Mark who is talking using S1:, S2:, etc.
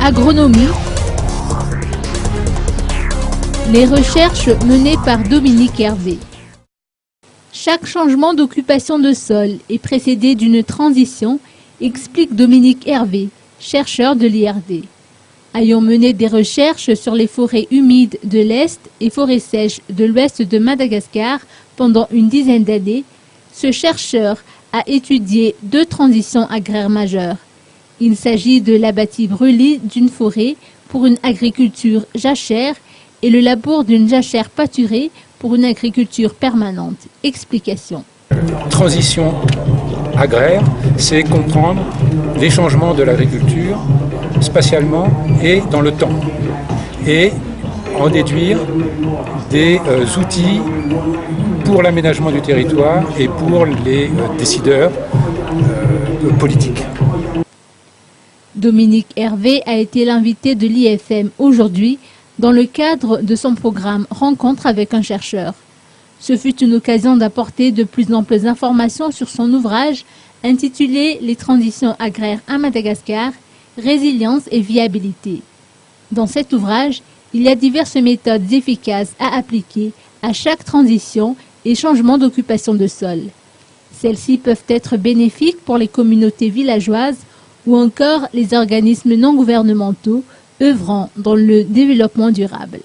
S1: Agronomie. Les recherches menées par Dominique Hervé. Chaque changement d'occupation de sol est précédé d'une transition, explique Dominique Hervé, chercheur de l'IRD. Ayant mené des recherches sur les forêts humides de l'Est et forêts sèches de l'Ouest de Madagascar pendant une dizaine d'années, ce chercheur a étudié 2 transitions agraires majeures. Il s'agit de l'abatis-brûlis d'une forêt pour une agriculture jachère et le labour d'une jachère pâturée pour une agriculture permanente. Explication.
S2: Transition agraire, c'est comprendre les changements de l'agriculture spatialement et dans le temps, et en déduire des outils pour l'aménagement du territoire et pour les décideurs politiques.
S1: Dominique Hervé a été l'invité de l'IFM aujourd'hui dans le cadre de son programme Rencontre avec un chercheur. Ce fut une occasion d'apporter de plus amples informations sur son ouvrage intitulé « Les transitions agraires à Madagascar, résilience et viabilité ». Dans cet ouvrage, il y a diverses méthodes efficaces à appliquer à chaque transition et changement d'occupation de sol. Celles-ci peuvent être bénéfiques pour les communautés villageoises ou encore les organismes non gouvernementaux œuvrant dans le développement durable.